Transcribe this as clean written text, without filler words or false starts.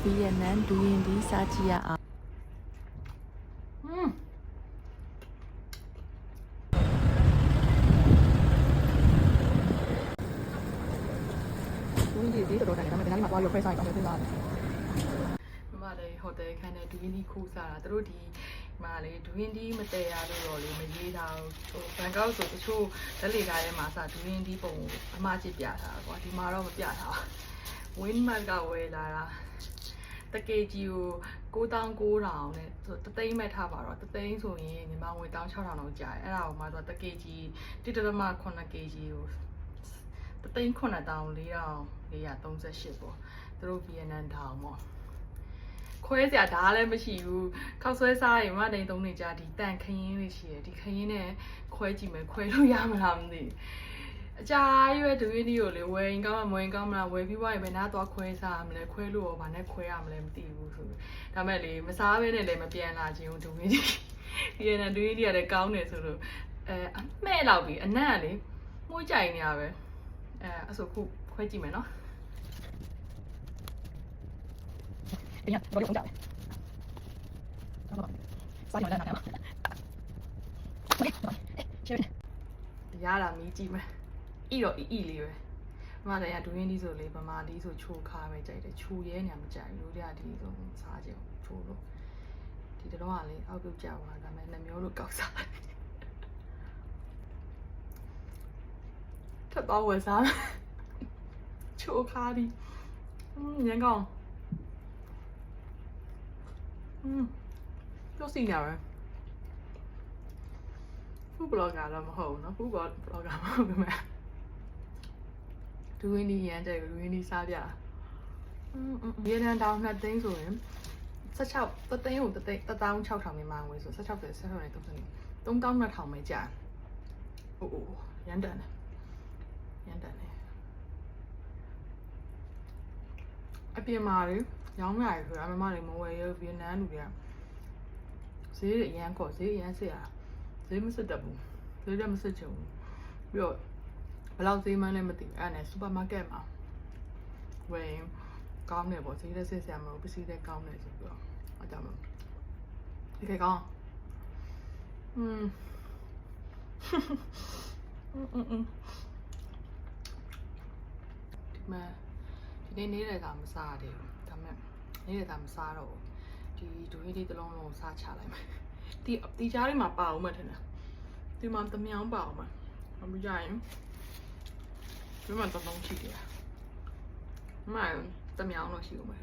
ဗီယက်နမ်ဒူရင်ဒီစားကြည့်ရအောင်ဒူရင်ဒီတော်တော်တိုင်းဒါပေမဲ့ဒီနေ့မှသွားပြီးခွဲစားရအောင်ပြင်လာတယ်မမလည်းဟိုတယ်ခန်းနဲ့ဒူရင်ဒီခိုးစားတာတို့ဒီမှာလေဒူရင်ဒီမတည့်ရလို့တော့လေမရေးတာဟိုဘန်ကောက်ဆိုတချို့လက်လေကားထဲမှာစဒူရင်ဒီပုံအမှားချစ်ပြတာကွာဒီမှာတော့မပြတာဝင်းမတ်ကဝယ်လာတာတကေကြီးကို9900နဲ့တသိန်းမဲ့ထားပါတော့တသိန်းဆိုရင်ညီမငွေ16000လောက်ကြာတယ်အဲ့ဒါကိုမှတော့တကေကြီး1.8 kg ကိုတသိန်း9438ပေါ့သူတို့ဗီယက်နမ်ထောင်ပေါ့ခွဲစရာဓာတ်လည်းမရှိဘူးခောက်ဆွဲစားရင်မတိန်သုံးနေကြဒီတန်ခရင်လေးရှိတယ်ဒီခရင်နဲ့ခွဲကြည့်မယ်ခွဲလို့ရမလားမသိအကြာရွယ်ဒူရင်းဒီကိုလေဝယ်ရင်ကောင်းမဝယ်ရင်ကောင်းမလားဝယ်ပြီးွားရင်ဘယ်နာသွားခွဲစားရမလဲခွဲလို့ရောဘာနဲ့ခွဲရမလဲမသိဘူးဆိုဒါမဲ့လေမစားဘဲနဲ့လည်းမပြန်လာခြင်းဒူရင်းဒီဒီနဲ့ဒူရင်းဒီကလည်းကောင်းတယ်ဆိုလို့အမဲ့လောက်ပြီအနံ့ကလေမှုကြိုင်နေရပဲအဲ့ဆိုခုခွဲကြည့်မယ်နော်ပြန်ဘာလို့ဖုန်းကြလဲစားရမှာလားရတာမီးကြည့်မယ်ဤတော့ဤလေးပဲမမလည်းဒူရင်းဒီဆိုလေဗမာဒီဆိုချိုခါပဲကြိုက်တယ်ချိုရဲညာမကြိုက်ဘူးတို့ကဒီဆိုစားကြချိုလို့ဒီတော့ကလေအောက်ပြုတ်ကြပါဒါပေမဲ့နှမျိုးလို့ကောက်စားထပ်တော့ဝယ်စားချိုခါဒီညံကောင်း都是一样人。富不老干了么好呢？富不老干么好咩？ดูวิธียังใจดูวิธีซาบยาเย็นนั้นดาวนัดเต้งส่วนสักเช้าตัดเต้งอยู่ตัดเต้งตัดดาวเช้าทำไม่มาเว้ยส่วนสักเช้าเสร็จสักเท่าไหร่ต้องก้าวนัดทำไม่จ่าโอ้ยันเดินยันเดินเลยไอเปียมาเลยย้อมใหญ่คืออามาเลยมวยเยอะเวียนน้ำดูเนี่ยซื้อยังก่อซื้อยังเสียซื้อไม่ซื้อดับซื้อได้ไม่ซื้อจุ่มเยอะเราซื้อมาเลยมาติดอันไหนซูเปอร์มาร์เก็ตมาเว้ยก้าวเนี่ยบอกซื้อได้เสียมาไปซื้อได้ก้าวเนี่ยสุดยอดอาจารย์มันนี่ใครก้าวมาทีนี้เลยตามซาเดียวทำแบบนี่เลยตามซาเราဒီဒူရင်းဒီတလုံးလုံးစားချလိုက်မယ်ဒီကြားလေးမှာပါအောင်မထင်တယ်ဒီမှာတမြောင်းပါအောင်မကြရင်ဒီမှာတလုံးချိတယ်မှန်တမြောင်းလို့ရှိဦးမယ်